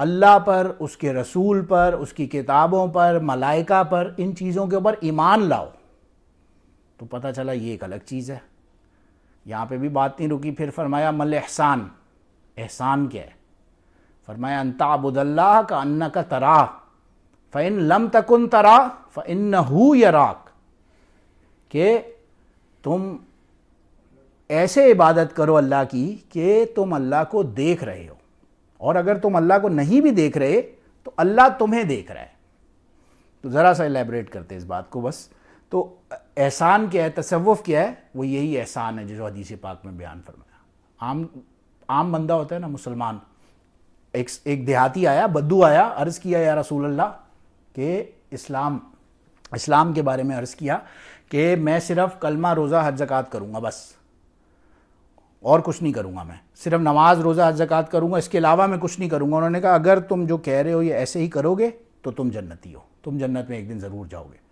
اللہ پر، اس کے رسول پر، اس کی کتابوں پر، ملائکہ پر، ان چیزوں کے اوپر ایمان لاؤ، تو پتہ چلا یہ ایک الگ چیز ہے۔ یہاں پہ بھی بات نہیں رکی، پھر فرمایا مل احسان، احسان کیا ہے؟ فرمایا ان تعبد اللہ کأنک تراہ فإن لم تکن تراہ فإنہ یراک، کہ تم ایسے عبادت کرو اللہ کی کہ تم اللہ کو دیکھ رہے ہو، اور اگر تم اللہ کو نہیں بھی دیکھ رہے تو اللہ تمہیں دیکھ رہا ہے۔ تو ذرا سا الیبریٹ کرتے ہیں اس بات کو بس۔ تو احسان کیا ہے، تصوف کیا ہے؟ وہ یہی احسان ہے جو حدیث پاک میں بیان فرمایا۔ عام بندہ ہوتا ہے نا، مسلمان، ایک دیہاتی آیا، بدو آیا، عرض کیا یا رسول اللہ کہ اسلام کے بارے میں عرض کیا کہ میں صرف کلمہ روزہ حج زکوٰۃ کروں گا، بس اور کچھ نہیں کروں گا، میں صرف نماز روزہ حج زکوٰۃ کروں گا، اس کے علاوہ میں کچھ نہیں کروں گا۔ انہوں نے کہا اگر تم جو کہہ رہے ہو یہ ایسے ہی کرو گے تو تم جنتی ہو، تم جنت میں ایک دن ضرور جاؤ گے۔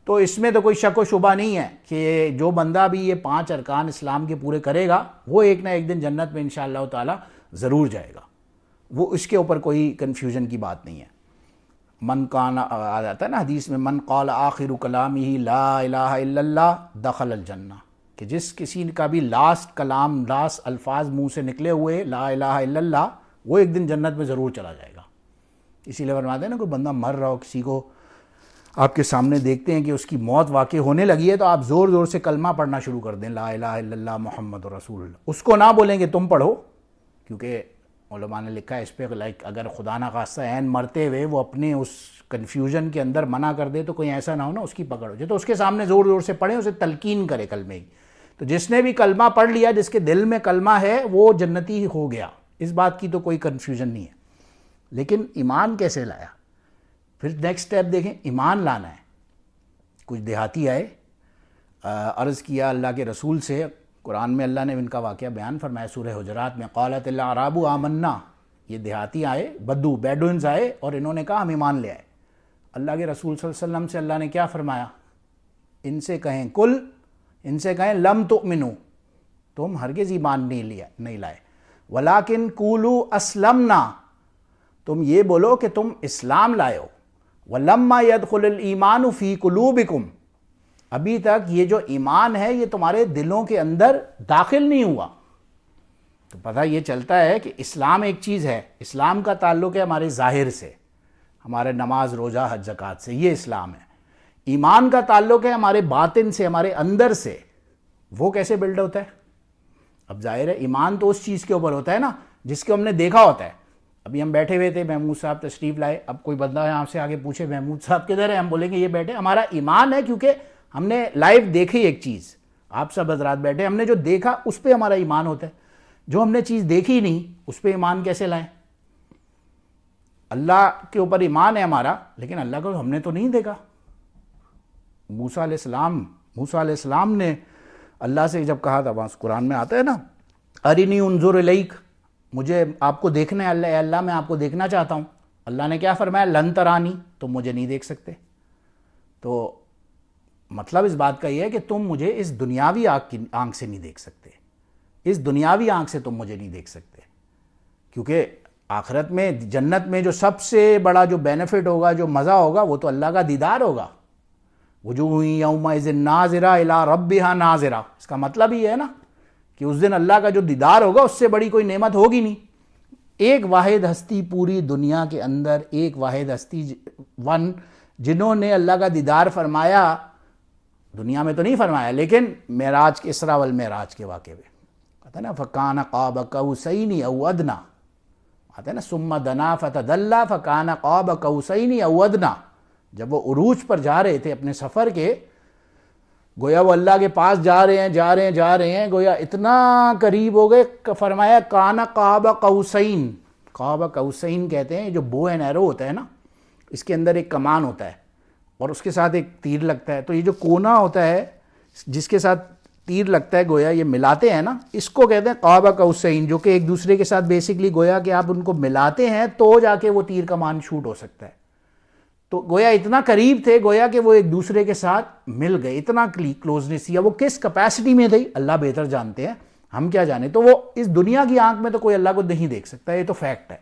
تو اس میں تو کوئی شک و شبہ نہیں ہے کہ جو بندہ بھی یہ 5 ارکان اسلام کے پورے کرے گا وہ ایک نہ ایک دن جنت میں انشاءاللہ تعالی ضرور جائے گا، وہ اس کے اوپر کوئی کنفیوژن کی بات نہیں ہے۔ من کان، آ جاتا ہے نا حدیث میں، من قال آخر کلامہ لا الہ الا اللہ دخل الجنہ، کہ جس کسی کا بھی لاسٹ کلام، لاسٹ الفاظ منہ سے نکلے ہوئے لا الہ الا اللہ، وہ ایک دن جنت میں ضرور چلا جائے گا۔ اسی لیے فرماتے ہیں نا، کوئی بندہ مر رہا ہو، کسی کو آپ کے سامنے دیکھتے ہیں کہ اس کی موت واقع ہونے لگی ہے، تو آپ زور زور سے کلمہ پڑھنا شروع کر دیں، لا الہ الا اللہ محمد رسول اللہ۔ اس کو نہ بولیں کہ تم پڑھو، کیونکہ علماء نے لکھا ہے اس پہ، اگر خدا نہ خواستہ عین مرتے ہوئے وہ اپنے اس کنفیوژن کے اندر منع کر دے تو کوئی ایسا نہ ہو نا اس کی پکڑ ہو جائے، تو اس کے سامنے زور زور سے پڑھیں، اسے تلقین کرے کلمے کی۔ تو جس نے بھی کلمہ پڑھ لیا، جس کے دل میں کلمہ ہے، وہ جنتی ہو گیا، اس بات کی تو کوئی کنفیوژن نہیں ہے۔ لیکن ایمان کیسے لایا؟ پھر نیکسٹ سٹیپ دیکھیں، ایمان لانا ہے۔ کچھ دیہاتی آئے، عرض کیا اللہ کے رسول سے، قرآن میں اللہ نے ان کا واقعہ بیان فرمایا سورہ حجرات میں، قالت الاعراب آمنا، یہ دیہاتی آئے، بیڈوئنز آئے، اور انہوں نے کہا ہم ایمان لے آئے۔ اللہ کے رسول صلی اللہ علیہ وسلم سے اللہ نے کیا فرمایا؟ ان سے کہیں ان سے کہیں لم تؤمنو، تم ہرگز ایمان نہیں لائے، ولیکن قولوا اسلمنا، تم یہ بولو کہ تم اسلام لائے ہو، ولما يدخل الایمان فی قلوبکم، ابھی تک یہ جو ایمان ہے یہ تمہارے دلوں کے اندر داخل نہیں ہوا۔ تو پتہ یہ چلتا ہے کہ اسلام ایک چیز ہے، اسلام کا تعلق ہے ہمارے ظاہر سے، ہمارے نماز روزہ حج زکوٰۃ سے، یہ اسلام ہے۔ ایمان کا تعلق ہے ہمارے باطن سے، ہمارے اندر سے۔ وہ کیسے بلڈ ہوتا ہے؟ اب ظاہر ہے ایمان تو اس چیز کے اوپر ہوتا ہے نا جس کو ہم نے دیکھا ہوتا ہے۔ ابھی ہم بیٹھے ہوئے تھے، محمود صاحب تشریف لائے، اب کوئی بندہ یہاں سے آگے پوچھے محمود صاحب کدھر ہے، ہم بولیں گے یہ بیٹھے، ہمارا ایمان ہے، کیونکہ ہم نے لائیو دیکھی ایک چیز۔ آپ سب حضرات بیٹھے، ہم نے جو دیکھا اس پہ ہمارا ایمان ہوتا ہے۔ جو ہم نے چیز دیکھی نہیں اس پہ ایمان کیسے لائیں؟ اللہ کے اوپر ایمان ہے ہمارا، لیکن اللہ کو ہم نے تو نہیں دیکھا۔ موسیٰ علیہ السلام نے اللہ سے جب کہا تھا، وہاں قرآن میں آتا ہے نا، ارینی انظر الیک، مجھے آپ کو دیکھنا ہے اللہ میں آپ کو دیکھنا چاہتا ہوں۔ اللہ نے کیا فرمایا؟ لن ترانی، تم مجھے نہیں دیکھ سکتے۔ تو مطلب اس بات کا یہ ہے کہ تم مجھے اس دنیاوی آنکھ سے نہیں دیکھ سکتے، اس دنیاوی آنکھ سے تم مجھے نہیں دیکھ سکتے، کیونکہ آخرت میں جنت میں جو سب سے بڑا جو بینیفٹ ہوگا، جو مزہ ہوگا، وہ تو اللہ کا دیدار ہوگا۔ وجوہ یومئذ ناظرہ الی ربہا ناظرہ، اس کا مطلب یہ ہے نا کہ اس دن اللہ کا جو دیدار ہوگا اس سے بڑی کوئی نعمت ہوگی نہیں۔ ایک واحد ہستی پوری دنیا کے اندر، ایک واحد ہستی جنہوں نے اللہ کا دیدار فرمایا، دنیا میں تو نہیں فرمایا لیکن معراج کے، اسراء والمعراج کے واقعے میں کہتا ہے نا، فکان قاب قوسین او ادنی، آتا ہے نا ثم دنا فتدلی فکان قاب قوسین او ادنی۔ جب وہ عروج پر جا رہے تھے اپنے سفر کے، گویا وہ اللہ کے پاس جا رہے ہیں، گویا اتنا قریب ہو گئے کہ فرمایا کان قاب قوسین، قاب قوسین کہتے ہیں جو بو اینڈ ایرو ہوتا ہے نا، اس کے اندر ایک کمان ہوتا ہے اور اس کے ساتھ ایک تیر لگتا ہے، تو یہ جو کونا ہوتا ہے جس کے ساتھ تیر لگتا ہے، گویا یہ ملاتے ہیں نا، اس کو کہتے ہیں قاب قوسین، جو کہ ایک دوسرے کے ساتھ بیسکلی گویا کہ آپ ان کو ملاتے ہیں تو جا کے وہ تیر کمان شوٹ ہو سکتا ہے۔ تو گویا اتنا قریب تھے، گویا کہ وہ ایک دوسرے کے ساتھ مل گئے، اتنا کلوزنس تھی۔ وہ کس کیپیسٹی میں تھی اللہ بہتر جانتے ہیں، ہم کیا جانے۔ تو وہ اس دنیا کی آنکھ میں تو کوئی اللہ کو نہیں دیکھ سکتا، یہ تو فیکٹ ہے،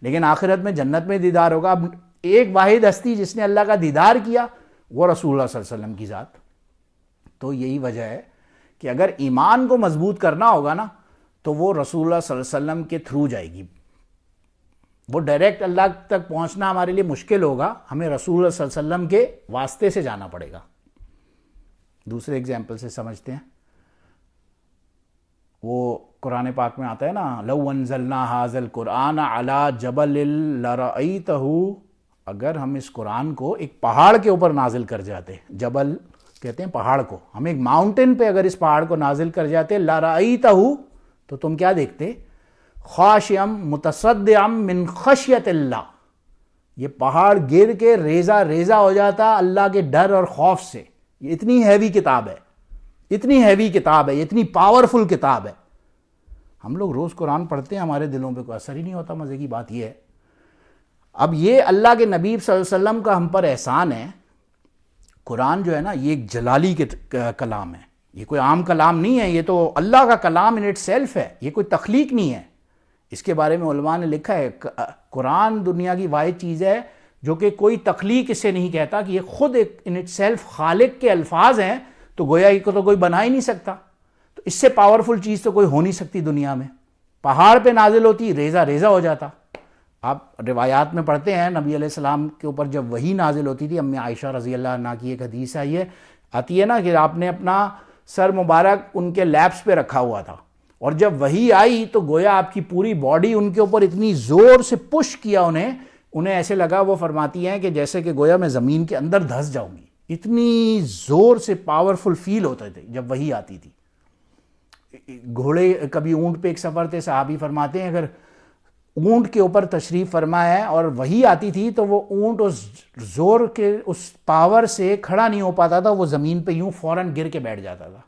لیکن آخرت میں جنت میں دیدار ہوگا. اب ایک واحد ہستی جس نے اللہ کا دیدار کیا وہ رسول اللہ صلی اللہ علیہ وسلم کی ذات. تو یہی وجہ ہے کہ اگر ایمان کو مضبوط کرنا ہوگا نا تو وہ رسول اللہ صلی اللہ علیہ وسلم کے تھرو جائے گی. وہ ڈائریکٹ اللہ تک پہنچنا ہمارے لیے مشکل ہوگا, ہمیں رسول اللہ صلی اللہ علیہ وسلم کے واسطے سے جانا پڑے گا. دوسرے اگزامپل سے سمجھتے ہیں. وہ قرآن پاک میں آتا ہے نا, لو انزلنا ھذا القرآن علی جبل لرأیتہ, اگر ہم اس قرآن کو ایک پہاڑ کے اوپر نازل کر جاتے, جبل کہتے ہیں پہاڑ کو, ہم ایک ماؤنٹین پہ اگر اس پہاڑ کو نازل کر جاتے, لرأیتہ, تو تم کیا دیکھتے, خاشعا متصدعا من خشیت اللہ, یہ پہاڑ گر کے ریزہ ریزہ ہو جاتا اللہ کے ڈر اور خوف سے. یہ اتنی ہیوی کتاب ہے, اتنی ہیوی کتاب ہے, یہ اتنی پاورفل کتاب ہے. ہم لوگ روز قرآن پڑھتے ہیں, ہمارے دلوں پہ کوئی اثر ہی نہیں ہوتا. مزے کی بات یہ ہے. اب یہ اللہ کے نبی صلی اللہ علیہ وسلم کا ہم پر احسان ہے. قرآن جو ہے نا یہ ایک جلالی کلام ہے, یہ کوئی عام کلام نہیں ہے, یہ تو اللہ کا کلام ان اٹ سیلف ہے, یہ کوئی تخلیق نہیں ہے. اس کے بارے میں علماء نے لکھا ہے قرآن دنیا کی واحد چیز ہے جو کہ کوئی تخلیق اسے نہیں کہتا, کہ یہ خود ایک ان اٹ سیلف خالق کے الفاظ ہیں, تو گویا یہ کو تو کوئی بنا ہی نہیں سکتا. تو اس سے پاورفل چیز تو کوئی ہو نہیں سکتی دنیا میں. پہاڑ پہ نازل ہوتی, ریزہ ریزہ ہو جاتا. آپ روایات میں پڑھتے ہیں نبی علیہ السلام کے اوپر جب وحی نازل ہوتی تھی, امی عائشہ رضی اللہ عنہا کی ایک حدیث آتی ہے نا کہ آپ نے اپنا سر مبارک ان کے لیپس پہ رکھا ہوا تھا, اور جب وحی آئی تو گویا آپ کی پوری باڈی ان کے اوپر اتنی زور سے پش کیا انہیں ایسے لگا, وہ فرماتی ہیں کہ جیسے کہ گویا میں زمین کے اندر دھس جاؤں گی. اتنی زور سے پاورفل فیل ہوتے تھے جب وحی آتی تھی. گھوڑے, کبھی اونٹ پہ ایک سفر تھے, صحابی فرماتے ہیں اگر اونٹ کے اوپر تشریف فرما ہے اور وحی آتی تھی تو وہ اونٹ اس زور کے اس پاور سے کھڑا نہیں ہو پاتا تھا, وہ زمین پہ یوں فوراً گر کے بیٹھ جاتا تھا.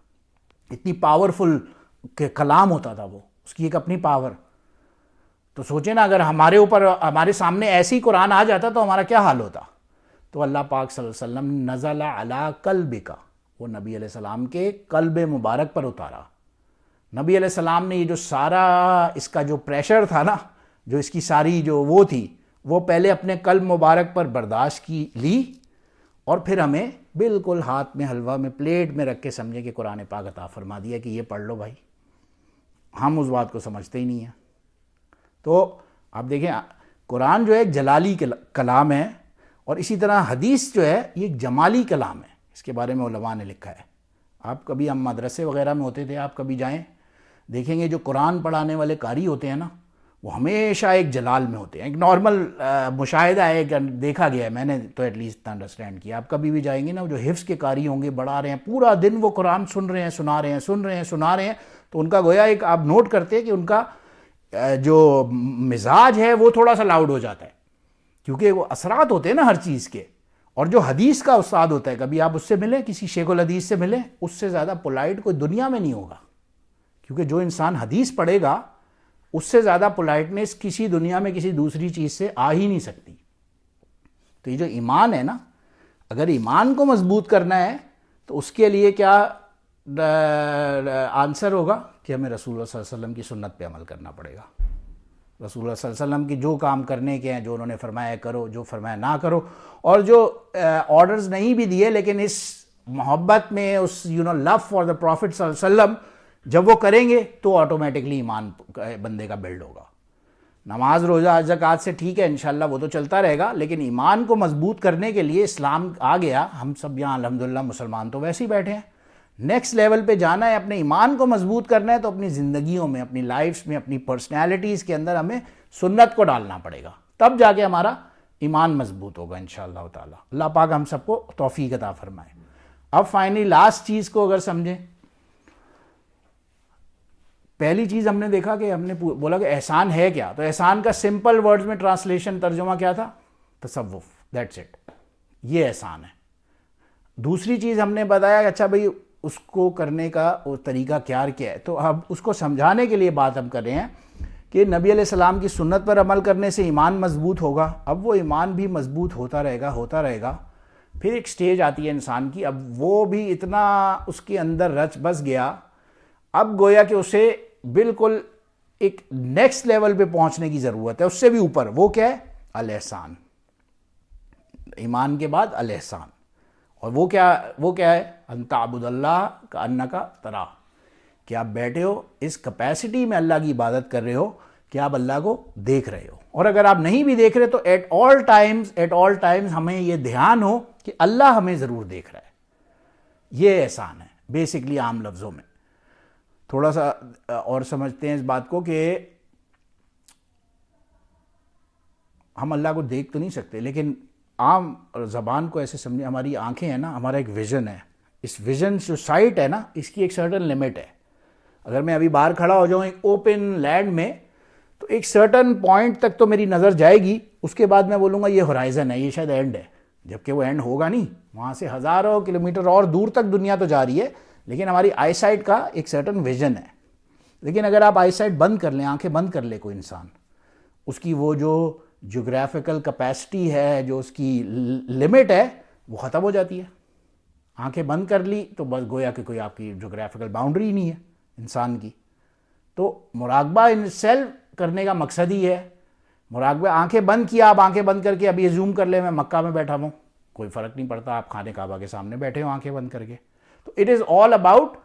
اتنی پاورفل کہ کلام ہوتا تھا وہ, اس کی ایک اپنی پاور. تو سوچیں نا اگر ہمارے اوپر ہمارے سامنے ایسی قرآن آ جاتا تو ہمارا کیا حال ہوتا. تو اللہ پاک صلی اللہ علیہ وسلم نزل علی قلبک, وہ نبی علیہ السلام کے قلب مبارک پر اتارا. نبی علیہ السلام نے یہ جو سارا اس کا جو پریشر تھا نا, جو اس کی ساری جو وہ تھی, وہ پہلے اپنے قلب مبارک پر برداشت کی لی, اور پھر ہمیں بالکل ہاتھ میں حلوہ میں پلیٹ میں رکھ کے سمجھے کہ قرآن پاک عطا فرما دیا کہ یہ پڑھ لو بھائی. ہم اس بات کو سمجھتے ہی نہیں ہیں. تو آپ دیکھیں قرآن جو ہے ایک جلالی کلام ہے, اور اسی طرح حدیث جو ہے یہ ایک جمالی کلام ہے. اس کے بارے میں علماء نے لکھا ہے. آپ کبھی, ہم مدرسے وغیرہ میں ہوتے تھے, آپ کبھی جائیں دیکھیں گے جو قرآن پڑھانے والے قاری ہوتے ہیں نا, وہ ہمیشہ ایک جلال میں ہوتے ہیں. ایک نارمل مشاہدہ ہے, دیکھا گیا ہے میں نے تو ایٹ لیسٹ انڈرسٹینڈ کیا. آپ کبھی بھی جائیں گے نا, جو حفظ کے قاری ہوں گے, بڑھا رہے ہیں پورا دن, وہ قرآن سن رہے ہیں, سنا رہے ہیں, سن رہے ہیں, سنا رہے ہیں, تو ان کا گویا ایک آپ نوٹ کرتے ہیں کہ ان کا جو مزاج ہے وہ تھوڑا سا لاؤڈ ہو جاتا ہے, کیونکہ وہ اثرات ہوتے ہیں نا ہر چیز کے. اور جو حدیث کا استاد ہوتا ہے, کبھی آپ اس سے ملیں, کسی شیخ الحدیث سے ملیں, اس سے زیادہ پولائٹ کوئی دنیا میں نہیں ہوگا. کیونکہ جو انسان حدیث پڑھے گا اس سے زیادہ پولائٹنس کسی دنیا میں کسی دوسری چیز سے آ ہی نہیں سکتی. تو یہ جو ایمان ہے نا, اگر ایمان کو مضبوط کرنا ہے تو اس کے لیے کیا آنسر ہوگا کہ ہمیں رسول اللہ صلی اللہ علیہ وسلم کی سنت پہ عمل کرنا پڑے گا. رسول اللہ صلی اللہ علیہ وسلم کی جو کام کرنے کے ہیں, جو انہوں نے فرمایا کرو, جو فرمایا نہ کرو, اور جو آرڈرز نہیں بھی دیے لیکن اس محبت میں, اس لو فار دا پروفٹ صلی اللہ علیہ وسلم, جب وہ کریں گے تو آٹومیٹکلی ایمان بندے کا بلڈ ہوگا. نماز روزہ زکوٰۃ سے ٹھیک ہے انشاءاللہ وہ تو چلتا رہے گا, لیکن ایمان کو مضبوط کرنے کے لیے اسلام آ گیا. ہم سب یہاں الحمدللہ مسلمان تو ویسے ہی بیٹھے ہیں. نیکسٹ لیول پہ جانا ہے, اپنے ایمان کو مضبوط کرنا ہے, تو اپنی زندگیوں میں, اپنی لائفز میں, اپنی پرسنالٹیز کے اندر ہمیں سنت کو ڈالنا پڑے گا, تب جا کے ہمارا ایمان مضبوط ہوگا انشاءاللہ تعالی. اللہ پاک ہم سب کو توفیق عطا فرمائے. اب فائنلی لاسٹ چیز کو اگر سمجھیں, پہلی چیز ہم نے دیکھا کہ ہم نے بولا کہ احسان ہے کیا, تو احسان کا سمپل ورڈز میں ٹرانسلیشن ترجمہ کیا تھا, تصوف, دیٹس اٹ, یہ احسان ہے. دوسری چیز ہم نے بتایا کہ اچھا بھئی اس کو کرنے کا طریقہ کیا ہے, تو اب اس کو سمجھانے کے لیے بات ہم کر رہے ہیں کہ نبی علیہ السلام کی سنت پر عمل کرنے سے ایمان مضبوط ہوگا. اب وہ ایمان بھی مضبوط ہوتا رہے گا. پھر ایک سٹیج آتی ہے انسان کی, اب وہ بھی اتنا اس کے اندر رچ بس گیا, اب گویا کہ اسے بالکل ایک نیکسٹ لیول پہ پہنچنے کی ضرورت ہے، اس سے بھی اوپر. وہ کیا ہے؟ الاحسان. ایمان کے بعد الاحسان. اور وہ کیا ہے؟ ان تعبد اللہ کأنک تراہ، کہ آپ بیٹھے ہو اس کیپیسٹی میں اللہ کی عبادت کر رہے ہو کہ آپ اللہ کو دیکھ رہے ہو. اور اگر آپ نہیں بھی دیکھ رہے تو ایٹ آل ٹائمز ہمیں یہ دھیان ہو کہ اللہ ہمیں ضرور دیکھ رہا ہے. یہ احسان ہے بیسکلی عام لفظوں میں. تھوڑا سا اور سمجھتے ہیں اس بات کو کہ ہم اللہ کو دیکھ تو نہیں سکتے، لیکن عام زبان کو ایسے سمجھیں، ہماری آنکھیں ہیں نا، ہمارا ایک ویژن ہے. اس ویژن جو سائٹ ہے نا، اس کی ایک سرٹن لمٹ ہے. اگر میں ابھی باہر کھڑا ہو جاؤں ایک اوپن لینڈ میں تو ایک سرٹن پوائنٹ تک تو میری نظر جائے گی، اس کے بعد میں بولوں گا یہ ہورائزن ہے، یہ شاید اینڈ ہے، جبکہ وہ اینڈ ہوگا نہیں. وہاں سے ہزاروں کلومیٹر اور دور تک دنیا تو جا رہی ہے، لیکن ہماری آئی سائٹ کا ایک سرٹن ویژن ہے. لیکن اگر آپ آئی سائٹ بند کر لیں، آنکھیں بند کر لے کوئی انسان، اس کی وہ جو جغرافیکل کیپیسٹی ہے، جو اس کی لمٹ ہے، وہ ختم ہو جاتی ہے. آنکھیں بند کر لی تو بس گویا کہ کوئی آپ کی جغرافیکل باؤنڈری ہی نہیں ہے انسان کی. تو مراقبہ ان سیلف کرنے کا مقصد ہی ہے. مراقبہ آنکھیں بند کیا، آپ آنکھیں بند کر کے اب یہ زوم کر لیں میں مکہ میں بیٹھا ہوں، کوئی فرق نہیں پڑتا، آپ خانہ کعبہ کے سامنے بیٹھے ہو آنکھیں بند کر کے. تو اٹ از آل اباؤٹ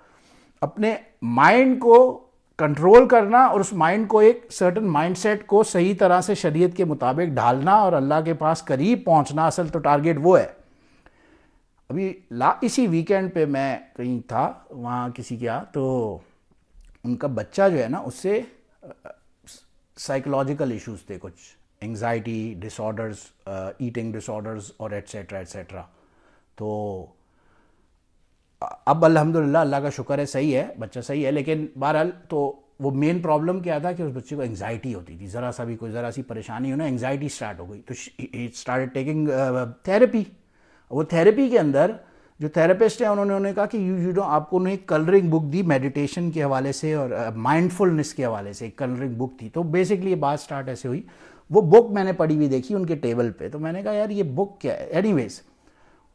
اپنے مائنڈ کو کنٹرول کرنا اور اس مائنڈ کو ایک سرٹن مائنڈ سیٹ کو صحیح طرح سے شریعت کے مطابق ڈھالنا اور اللہ کے پاس قریب پہنچنا. اصل تو ٹارگیٹ وہ ہے. ابھی اسی ویکینڈ پہ میں کہیں تھا، وہاں کسی کیا، تو ان کا بچہ جو ہے نا، اس سے سائیکولوجیکل ایشوز تھے، کچھ انگزائٹی ڈس آرڈرز، ایٹنگ ڈس آرڈرز اور ایٹسیٹرا ایٹسیٹرا. تو اب الحمدللہ اللہ کا شکر ہے صحیح ہے، بچہ صحیح ہے. لیکن بہرحال تو وہ مین پرابلم کیا تھا کہ اس بچے کو انگزائٹی ہوتی تھی، ذرا سی پریشانی ہونا انگزائٹی اسٹارٹ ہو گئی. تو ہی اسٹارٹڈ ٹیکنگ تھیراپی. وہ تھیراپی کے اندر جو تھیراپسٹ ہیں انہوں نے کہا کہ آپ کو ایک کلرنگ بک دی میڈیٹیشن کے حوالے سے اور مائنڈ فلنس کے حوالے سے، ایک کلرنگ بک تھی. تو بیسکلی یہ بات اسٹارٹ ایسے ہوئی. وہ بک میں نے پڑھی ہوئی دیکھی ان کے ٹیبل پہ، تو میں نے کہا یار یہ بک کیا ہے. اینی ویز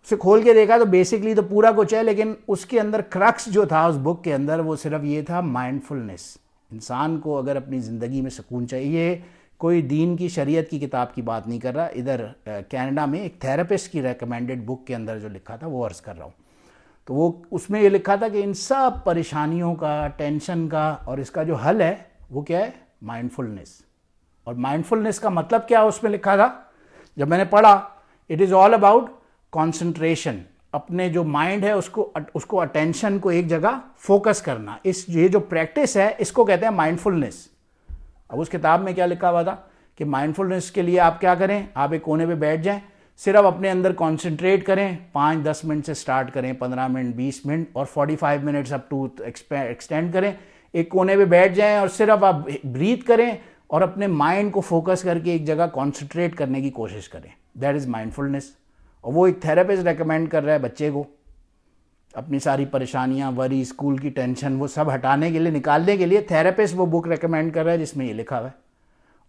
اسے کھول کے دیکھا تو بیسکلی تو پورا کچھ ہے، لیکن اس کے اندر کرکس جو تھا اس بک کے اندر وہ صرف یہ تھا مائنڈ فلنس. انسان کو اگر اپنی زندگی میں سکون چاہیے، کوئی دین کی شریعت کی کتاب کی بات نہیں کر رہا، ادھر کینیڈا میں ایک تھیراپسٹ کی ریکمینڈڈ بک کے اندر جو لکھا تھا وہ عرض کر رہا ہوں. تو وہ اس میں یہ لکھا تھا کہ ان سب پریشانیوں کا، ٹینشن کا اور اس کا جو حل ہے وہ کیا ہے؟ مائنڈ فلنس. اور مائنڈ فلنس کا مطلب کیا اس میں لکھا تھا جب میں نے پڑھا؟ It is all about concentration. اپنے جو مائنڈ ہے اس کو اٹینشن کو ایک جگہ فوکس کرنا. یہ جو پریکٹس ہے اس کو کہتے ہیں مائنڈ فلنس. اب اس کتاب میں کیا لکھا ہوا تھا کہ مائنڈ فلنس کے لیے آپ کیا کریں؟ آپ ایک کونے پہ بیٹھ جائیں، صرف اپنے اندر کانسنٹریٹ کریں. 5-10 منٹ سے سٹارٹ کریں، 15 منٹ، 20 منٹ اور 45 منٹس اپ ٹو ایکسٹینڈ کریں. ایک کونے پہ بیٹھ جائیں اور صرف آپ بریتھ کریں اور اپنے مائنڈ کو فوکس کر کے ایک جگہ کانسنٹریٹ کرنے کی کوشش کریں. That is mind فلنس. اور وہ ایک تھیراپسٹ ریکمینڈ کر رہا ہے بچے کو اپنی ساری پریشانیاں، وری، اسکول کی ٹینشن، وہ سب ہٹانے کے لیے، نکالنے کے لیے تھیراپسٹ وہ بک ریکمینڈ کر رہا ہے جس میں یہ لکھا ہوا ہے.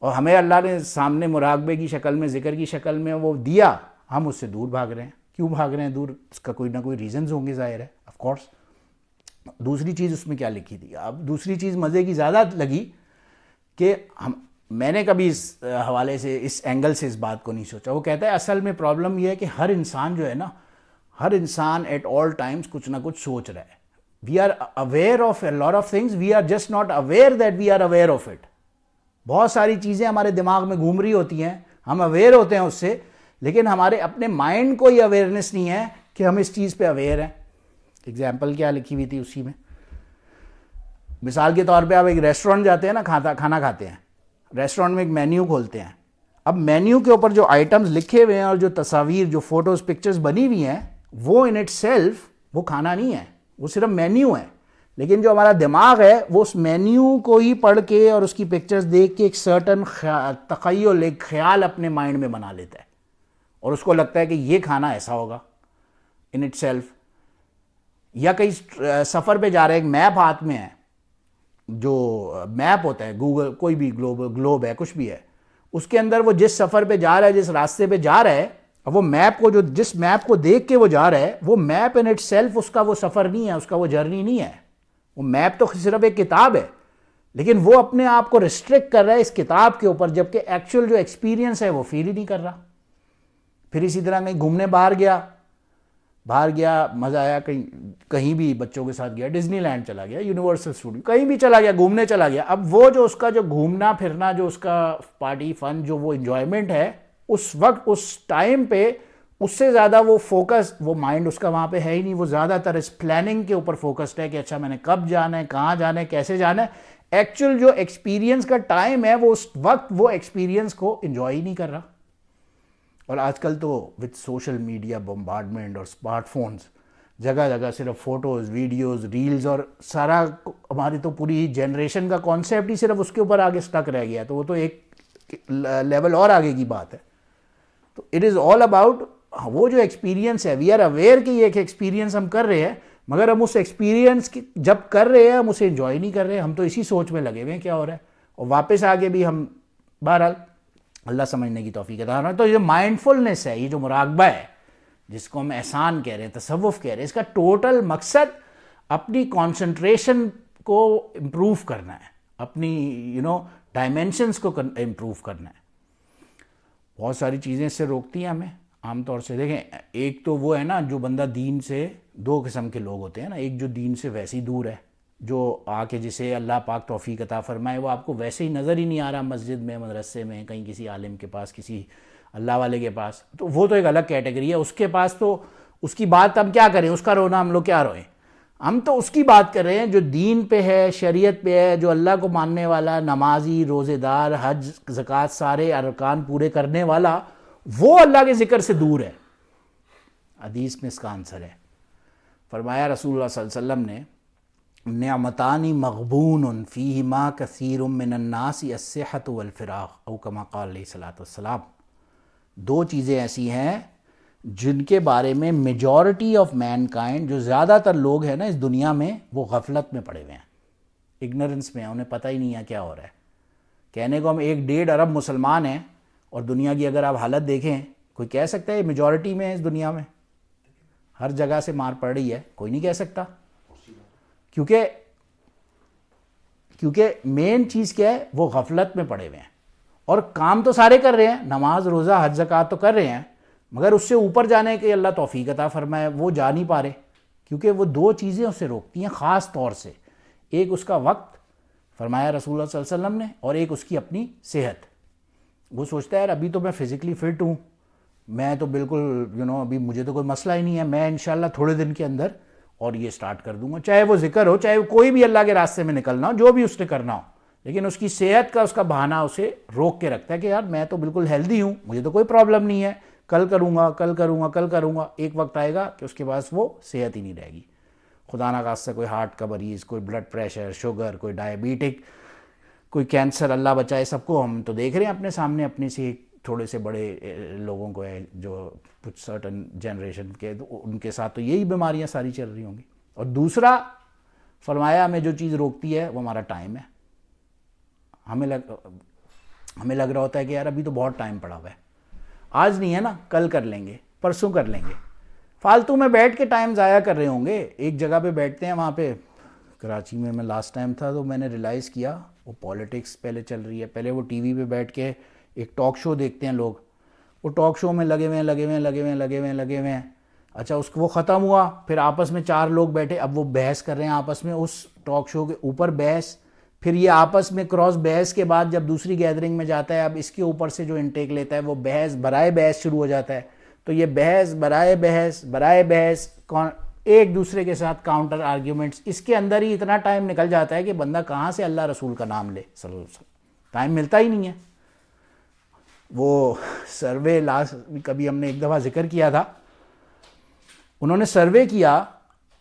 اور ہمیں اللہ نے سامنے مراقبے کی شکل میں، ذکر کی شکل میں وہ دیا، ہم اس سے دور بھاگ رہے ہیں. کیوں بھاگ رہے ہیں دور؟ اس کا کوئی نہ کوئی ریزنز ہوں گے، ظاہر ہے، آف کورس. دوسری چیز اس میں کیا لکھی تھی؟ اب دوسری چیز مزے کی زیادہ لگی کہ میں نے کبھی اس حوالے سے، اس اینگل سے اس بات کو نہیں سوچا. وہ کہتا ہے اصل میں پرابلم یہ ہے کہ ہر انسان جو ہے نا، ہر انسان ایٹ آل ٹائمز کچھ نہ کچھ سوچ رہا ہے. We are aware of a lot of things, we are just not aware that we are aware of it. بہت ساری چیزیں ہمارے دماغ میں گھوم رہی ہوتی ہیں، ہم اویئر ہوتے ہیں اس سے، لیکن ہمارے اپنے مائنڈ کو یہ اویئرنیس نہیں ہے کہ ہم اس چیز پہ اویئر ہیں. ایگزامپل کیا لکھی ہوئی تھی اسی میں؟ مثال کے طور پہ آپ ایک ریسٹورینٹ جاتے ہیں نا، کھانا کھاتے ہیں، ریسٹورینٹ میں ایک مینیو کھولتے ہیں. اب مینیو کے اوپر جو آئٹمز لکھے ہوئے ہیں اور جو تصاویر، جو فوٹوز، پکچرز بنی ہوئی ہیں، وہ ان اٹ سیلف وہ کھانا نہیں ہے، وہ صرف مینیو ہے. لیکن جو ہمارا دماغ ہے وہ اس مینیو کو ہی پڑھ کے اور اس کی پکچرز دیکھ کے ایک سرٹن تخیل، ایک خیال اپنے مائنڈ میں بنا لیتا ہے اور اس کو لگتا ہے کہ یہ کھانا ایسا ہوگا ان اٹ سیلف. یا کئی سفر پہ جا رہے ہیں، ایک میپ ہاتھ میں ہے، جو میپ ہوتا ہے گوگل، کوئی بھی گلوب ہے، کچھ بھی ہے، اس کے اندر وہ جس سفر پہ جا رہا ہے، جس راستے پہ جا رہا ہے، وہ میپ کو، جس میپ کو دیکھ کے وہ جا رہا ہے، وہ میپ ان اٹ سیلف اس کا وہ سفر نہیں ہے، اس کا وہ جرنی نہیں ہے. وہ میپ تو صرف ایک کتاب ہے، لیکن وہ اپنے آپ کو ریسٹرکٹ کر رہا ہے اس کتاب کے اوپر، جبکہ ایکچوئل جو ایکسپیرینس ہے وہ فیل ہی نہیں کر رہا. پھر اسی طرح کہیں گھومنے باہر گیا مزہ آیا، کہیں بھی بچوں کے ساتھ گیا، ڈزنی لینڈ چلا گیا، یونیورسل اسٹوڈیو، کہیں بھی چلا گیا، گھومنے چلا گیا. اب وہ جو اس کا جو گھومنا پھرنا، جو اس کا پارٹی فن، جو وہ انجوائمنٹ ہے اس وقت اس ٹائم پہ، اس سے زیادہ وہ فوکس، وہ مائنڈ اس کا وہاں پہ ہے ہی نہیں. وہ زیادہ تر اس پلاننگ کے اوپر فوکسڈ ہے کہ اچھا میں نے کب جانا ہے، کہاں جانا ہے، کیسے جانا ہے. ایکچوئل جو ایکسپیرینس کا ٹائم ہے وہ اس وقت وہ ایکسپیرینس کو انجوائے ہی نہیں کر رہا. اور آج کل تو وتھ سوشل میڈیا بمبارڈمنٹ اور اسمارٹ فونز، جگہ جگہ صرف فوٹوز، ویڈیوز، ریلز، اور سارا ہماری تو پوری جنریشن کا کانسیپٹ ہی صرف اس کے اوپر آگے سٹک رہ گیا. تو وہ تو ایک لیول اور آگے کی بات ہے. تو اٹ از آل اباؤٹ وہ جو ایکسپیرینس ہے. وی آر اویئر کہ یہ ایک ایکسپیرینس ہم کر رہے ہیں، مگر ہم اس ایکسپیرینس کی جب کر رہے ہیں ہم اسے انجوائے نہیں کر رہے. ہم تو اسی سوچ میں لگے ہوئے ہیں کیا ہو رہا ہے، اور واپس آگے بھی ہم بہرحال اللہ سمجھنے کی توفیق عطا فرمائے. تو یہ مائنڈ فلنس ہے، یہ جو مراقبہ ہے جس کو ہم احسان کہہ رہے ہیں، تصوف کہہ رہے ہیں، اس کا ٹوٹل مقصد اپنی کانسنٹریشن کو امپروو کرنا ہے، اپنی ڈائمینشنس کو امپروو کرنا ہے. بہت ساری چیزیں اس سے روکتی ہیں ہمیں. عام طور سے دیکھیں، ایک تو وہ ہے نا جو بندہ دین سے، دو قسم کے لوگ ہوتے ہیں نا. ایک جو دین سے ویسے ہی دور ہے، جو آ کے جسے اللہ پاک توفیق عطا فرمائے وہ آپ کو ویسے ہی نظر ہی نہیں آ رہا مسجد میں، مدرسے میں، کہیں کسی عالم کے پاس، کسی اللہ والے کے پاس، تو وہ تو ایک الگ کیٹیگری ہے. اس کے پاس تو اس کی بات ہم کیا کریں، اس کا رونا ہم لوگ کیا روئیں. ہم تو اس کی بات کر رہے ہیں جو دین پہ ہے، شریعت پہ ہے، جو اللہ کو ماننے والا، نمازی، روزے دار، حج، زکوٰۃ، سارے ارکان پورے کرنے والا، وہ اللہ کے ذکر سے دور ہے. حدیث میں اس کا آنسر ہے. فرمایا رسول اللہ صلی اللہ علیہ وسلم نے، نعمتان مغبون فیہما کثیر من الناس الصحۃ والفراغ، او کما قال علیہ الصلوۃ والسلام. دو چیزیں ایسی ہیں جن کے بارے میں میجورٹی آف مین کائنڈ، جو زیادہ تر لوگ ہیں نا اس دنیا میں، وہ غفلت میں پڑے ہوئے ہیں، اگنورنس میں ہیں، انہیں پتہ ہی نہیں ہے کیا ہو رہا ہے. کہنے کو ہم 1.5 ارب مسلمان ہیں، اور دنیا کی اگر آپ حالت دیکھیں، کوئی کہہ سکتا ہے میجورٹی میں ہے اس دنیا میں؟ ہر جگہ سے مار پڑ رہی ہے، کوئی نہیں کہہ سکتا. کیونکہ مین چیز کیا ہے، وہ غفلت میں پڑے ہوئے ہیں. اور کام تو سارے کر رہے ہیں، نماز، روزہ، حج، زکوٰۃ تو کر رہے ہیں، مگر اس سے اوپر جانے کے اللہ توفیق عطا فرمائے وہ جا نہیں پا رہے. کیونکہ وہ دو چیزیں اسے روکتی ہیں خاص طور سے. ایک اس کا وقت، فرمایا رسول اللہ صلی اللہ علیہ وسلم نے، اور ایک اس کی اپنی صحت. وہ سوچتا ہے یار ابھی تو میں فزیکلی فٹ ہوں، میں تو بالکل ابھی مجھے تو کوئی مسئلہ ہی نہیں ہے، میں انشاءاللہ تھوڑے دن کے اندر اور یہ سٹارٹ کر دوں گا، چاہے وہ ذکر ہو، چاہے کوئی بھی اللہ کے راستے میں نکلنا ہو، جو بھی اس نے کرنا ہو. لیکن اس کی صحت کا اس کا بہانہ اسے روک کے رکھتا ہے کہ یار میں تو بالکل ہیلدی ہوں، مجھے تو کوئی پرابلم نہیں ہے، کل کروں گا، کل کروں گا، کل کروں گا. ایک وقت آئے گا کہ اس کے پاس وہ صحت ہی نہیں رہے گی. خدا نخواستہ کوئی ہارٹ کا مریض، کوئی بلڈ پریشر، شوگر، کوئی ڈائبیٹک، کوئی کینسر، اللہ بچائے سب کو. ہم تو دیکھ رہے ہیں اپنے سامنے، اپنے سے تھوڑے سے بڑے لوگوں کو ہے جو کچھ سرٹن جنریشن کے، ان کے ساتھ تو یہی بیماریاں ساری چل رہی ہوں گی. اور دوسرا فرمایا ہمیں جو چیز روکتی ہے وہ ہمارا ٹائم ہے. ہمیں لگ رہا ہوتا ہے کہ یار ابھی تو بہت ٹائم پڑا ہوا ہے، آج نہیں ہے نا، کل کر لیں گے، پرسوں کر لیں گے. فالتو میں بیٹھ کے ٹائم ضائع کر رہے ہوں گے. ایک جگہ پہ بیٹھتے ہیں، وہاں پہ کراچی میں لاسٹ ٹائم تھا تو میں نے ریلائز کیا وہ پالیٹکس پہلے چل رہی ہے. پہلے وہ ٹی وی پہ بیٹھ کے ایک ٹاک شو دیکھتے ہیں لوگ، وہ ٹاک شو میں لگے ہوئے ہیں. اچھا اس کو وہ ختم ہوا، پھر آپس میں 4 لوگ بیٹھے، اب وہ بحث کر رہے ہیں آپس میں اس ٹاک شو کے اوپر بحث. پھر یہ آپس میں کراس بحث کے بعد جب دوسری گیدرنگ میں جاتا ہے، اب اس کے اوپر سے جو انٹیک لیتا ہے وہ بحث برائے بحث شروع ہو جاتا ہے. تو یہ بحث برائے بحث ایک دوسرے کے ساتھ کاؤنٹر آرگیومنٹس، اس کے اندر ہی اتنا ٹائم نکل جاتا ہے کہ بندہ کہاں سے اللہ رسول کا نام لے صلی اللہ علیہ وسلم. ٹائم ملتا ہی نہیں ہے. وہ سروے کبھی ہم نے ایک دفعہ ذکر کیا تھا، انہوں نے سروے کیا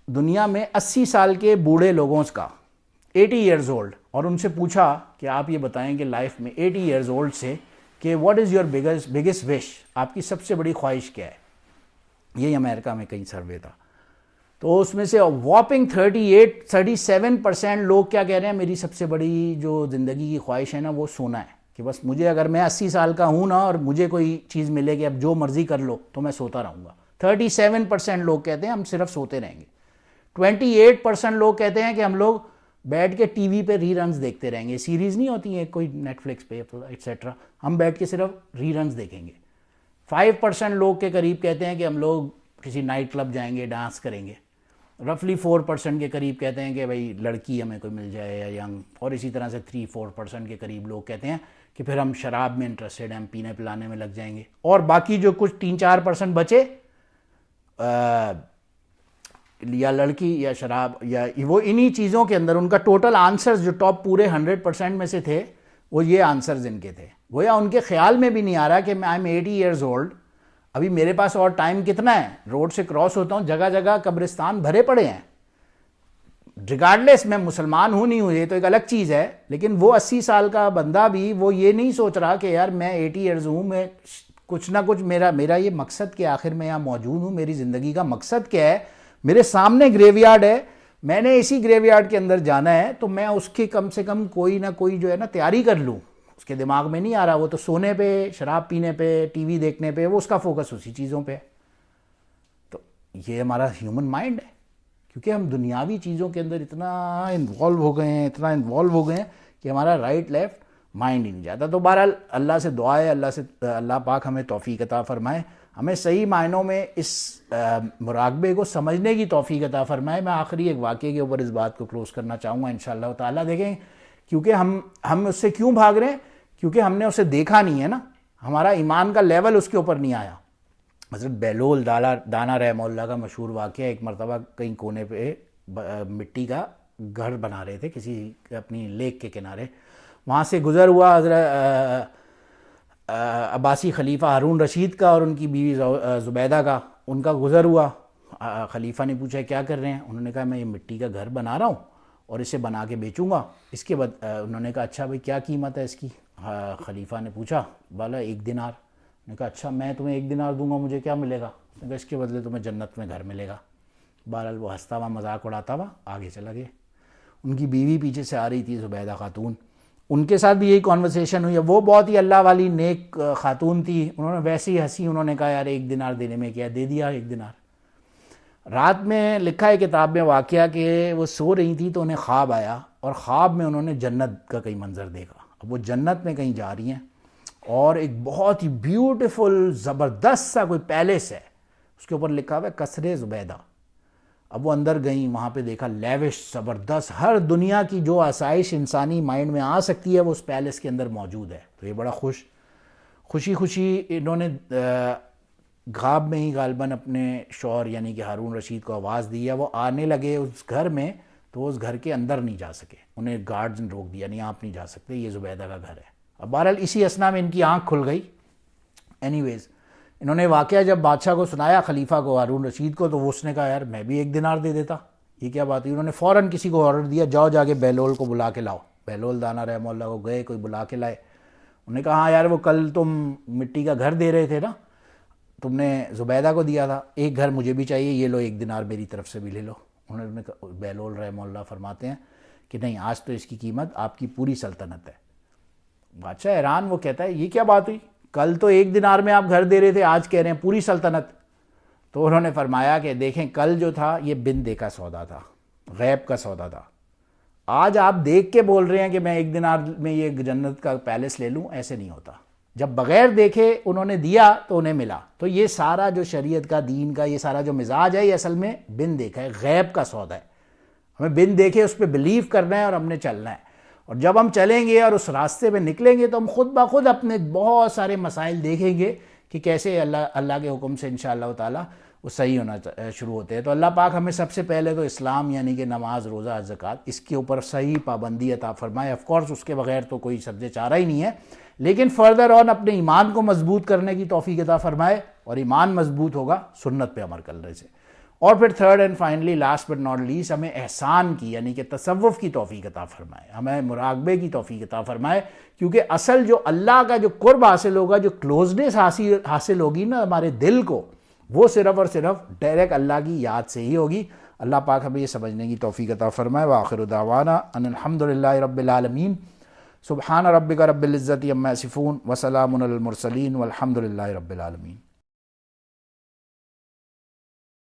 دنیا میں 80 سال کے بوڑھے لوگوں کا، 80 ایئرز اولڈ، اور ان سے پوچھا کہ آپ یہ بتائیں کہ لائف میں 80 ایئرز اولڈ سے کہ واٹ از یور بگیسٹ وش، آپ کی سب سے بڑی خواہش کیا ہے. یہی امریکہ میں کہیں سروے تھا. تو اس میں سے واپنگ 37% لوگ کیا کہہ رہے ہیں، میری سب سے بڑی جو زندگی کی خواہش ہے نا وہ سونا ہے، کہ بس مجھے اگر میں 80 سال کا ہوں نا اور مجھے کوئی چیز ملے کہ اب جو مرضی کر لو تو میں سوتا رہوں گا. 37% لوگ کہتے ہیں ہم صرف سوتے رہیں گے. 28% لوگ کہتے ہیں کہ ہم لوگ بیٹھ کے ٹی وی پہ ری رنز دیکھتے رہیں گے. سیریز نہیں ہوتی ہیں کوئی نیٹ فلکس پہ ایٹسیٹرا, ہم بیٹھ کے صرف ری رنز دیکھیں گے. 5% لوگ کے قریب کہتے ہیں کہ ہم لوگ کسی نائٹ کلب جائیں گے, ڈانس کریں گے. رفلی 4% کے قریب کہتے ہیں کہ بھائی لڑکی ہمیں کوئی مل جائے یا ینگ, اور اسی طرح سے 3-4% کے قریب لوگ کہتے ہیں کہ پھر ہم شراب میں انٹرسٹڈ ہیں, ہم پینے پلانے میں لگ جائیں گے. اور باقی جو کچھ 3-4% بچے یا لڑکی یا شراب یا وہ انہی چیزوں کے اندر, ان کا ٹوٹل آنسرز جو ٹاپ پورے 100% میں سے تھے وہ یہ آنسرز ان کے تھے. گویا ان کے خیال میں بھی نہیں آ رہا کہ میں آئی ایم 80 ایئرز اولڈ, ابھی میرے پاس اور ٹائم کتنا ہے, روڈ سے کراس ہوتا ہوں جگہ جگہ قبرستان بھرے پڑے ہیں. ریگارڈلیس میں مسلمان ہوں نہیں ہوں یہ تو ایک الگ چیز ہے, لیکن وہ 80 سال کا بندہ بھی وہ یہ نہیں سوچ رہا کہ یار میں 80 ایئرز ہوں, میں کچھ نہ کچھ میرا یہ مقصد کہ آخر میں یہاں موجود ہوں, میری زندگی کا مقصد کیا ہے. میرے سامنے گریو یارڈ ہے, میں نے اسی گریو یارڈ کے اندر جانا ہے, تو میں اس کی کم سے کم کوئی نہ کوئی جو ہے نا تیاری کر لوں. اس کے دماغ میں نہیں آ رہا, وہ تو سونے پہ, شراب پینے پہ, ٹی وی دیکھنے پہ, وہ اس کا فوکس اسی چیزوں پہ. تو یہ ہمارا ہیومن مائنڈ ہے, کیونکہ ہم دنیاوی چیزوں کے اندر اتنا انوالو ہو گئے ہیں کہ ہمارا رائٹ لیفٹ مائنڈ ہی نہیں جاتا. تو بہرحال اللہ سے دعا ہے, اللہ پاک ہمیں توفیق عطا فرمائے, ہمیں صحیح معنوں میں اس مراقبے کو سمجھنے کی توفیق عطا فرمائے. میں آخری ایک واقعے کے اوپر اس بات کو کلوز کرنا چاہوں گا انشاءاللہ تعالیٰ. دیکھیں, کیونکہ ہم اس سے کیوں بھاگ رہے ہیں, کیونکہ ہم نے اسے دیکھا نہیں ہے نا, ہمارا ایمان کا لیول اس کے اوپر نہیں آیا. حضرت بہلول دانا رحمہ اللہ کا مشہور واقعہ, ایک مرتبہ کہیں کونے پہ مٹی کا گھر بنا رہے تھے کسی اپنی لیک کے کنارے, وہاں سے گزر ہوا حضرت عباسی خلیفہ ہارون رشید کا اور ان کی بیوی زبیدہ کا, ان کا گزر ہوا. خلیفہ نے پوچھا کیا کر رہے ہیں, انہوں نے کہا میں یہ مٹی کا گھر بنا رہا ہوں اور اسے بنا کے بیچوں گا. اس کے بعد انہوں نے کہا اچھا بھائی کیا قیمت ہے اس کی. خلیفہ نے پوچھا, بالا 1 دینار. نے کہا اچھا میں تمہیں 1 دینار دوں گا, مجھے کیا ملے گا؟ اس نے کہا اس کے بدلے تمہیں جنت میں گھر ملے گا. بہرحال وہ ہنستا ہوا مذاق اڑاتا ہوا آگے چلا گیا. ان کی بیوی پیچھے سے آ رہی تھی, زبیدہ خاتون, ان کے ساتھ بھی یہی کانورسیشن ہوئی. وہ بہت ہی اللہ والی نیک خاتون تھی, انہوں نے ویسے ہی ہنسی, انہوں نے کہا یار 1 دینار دینے میں کیا, دے دیا 1 دینار. رات میں لکھا ہے کتاب میں واقعہ کہ وہ سو رہی تھی تو انہیں خواب آیا, اور خواب میں انہوں نے جنت کا کئی منظر دیکھا. اب وہ جنت میں کہیں جا رہی ہیں اور ایک بہت ہی بیوٹیفل زبردست سا کوئی پیلس ہے, اس کے اوپر لکھا ہوا ہے قصر زبیدہ. اب وہ اندر گئیں, وہاں پہ دیکھا لیوش زبردست, ہر دنیا کی جو آسائش انسانی مائنڈ میں آ سکتی ہے وہ اس پیلس کے اندر موجود ہے. تو یہ بڑا خوشی انہوں نے خواب میں ہی غالباً اپنے شوہر یعنی کہ ہارون رشید کو آواز دی ہے. وہ آنے لگے اس گھر میں تو اس گھر کے اندر نہیں جا سکے, انہیں گارڈز نے روک دیا, نہیں آپ نہیں جا سکتے, یہ زبیدہ کا گھر ہے. اب بہرحال اسی اسنا میں ان کی آنکھ کھل گئی. اینی ویز انہوں نے واقعہ جب بادشاہ کو سنایا, خلیفہ کو, ہارون رشید کو, تو اس نے کہا یار میں بھی 1 دینار دے دیتا, یہ کیا بات ہے. انہوں نے فوراً کسی کو آرڈر دیا, جاؤ جا کے بہلول کو بلا کے لاؤ. بہلول دانا رحمہ اللہ کو گئے, کوئی بلا کے لائے. انہوں نے کہا ہاں یار وہ کل تم مٹی کا گھر دے رہے تھے نا, تم نے زبیدہ کو دیا تھا, ایک گھر مجھے بھی چاہیے, یہ لو 1 دینار میری طرف سے بھی لے لو. انہوں نے کہا, بہلول رحمہ اللہ فرماتے ہیں کہ نہیں آج تو اس کی قیمت آپ کی پوری سلطنت ہے. بادشاہ حیران, وہ کہتا ہے یہ کیا بات ہوئی, کل تو 1 دینار میں آپ گھر دے رہے تھے, آج کہہ رہے ہیں پوری سلطنت. تو انہوں نے فرمایا کہ دیکھیں کل جو تھا یہ بن دیکھا سودا تھا, غیب کا سودا تھا. آج آپ دیکھ کے بول رہے ہیں کہ میں 1 دینار میں یہ جنت کا پیلس لے لوں, ایسے نہیں ہوتا. جب بغیر دیکھے انہوں نے دیا تو انہیں ملا. تو یہ سارا جو شریعت کا, دین کا, یہ سارا جو مزاج ہے یہ اصل میں بن دیکھا ہے, غیب کا سودا ہے. ہمیں بن دیکھے اس پہ بلیو کرنا ہے اور ہم نے چلنا ہے. اور جب ہم چلیں گے اور اس راستے پہ نکلیں گے تو ہم خود بخود اپنے بہت سارے مسائل دیکھیں گے کہ کیسے اللہ کے حکم سے انشاءاللہ تعالی وہ صحیح ہونا شروع ہوتے ہیں. تو اللہ پاک ہمیں سب سے پہلے تو اسلام یعنی کہ نماز, روزہ, زکوٰۃ, اس کے اوپر صحیح پابندی عطا فرمائے. آف کورس اس کے بغیر تو کوئی سبزے چارہ ہی نہیں ہے, لیکن فردر آن اپنے ایمان کو مضبوط کرنے کی توفیق عطا فرمائے. اور ایمان مضبوط ہوگا سنت پہ عمل کرنے سے. اور پھر third and finally last but not least, ہمیں احسان کی یعنی کہ تصوف کی توفیق عطا فرمائے, ہمیں مراقبے کی توفیق عطا فرمائے. کیونکہ اصل جو اللہ کا جو قرب حاصل ہوگا, جو کلوزنس حاصل ہوگی نا ہمارے دل کو, وہ صرف اور صرف ڈائریکٹ اللہ کی یاد سے ہی ہوگی. اللہ پاک ہمیں یہ سمجھنے کی توفیق عطا فرمائے. وآخر دعوانا ان الحمد للہ رب العالمین. سبحان ربک رب العزت عما یصفون وسلام علی المرسلین والحمد للہ رب العالمین.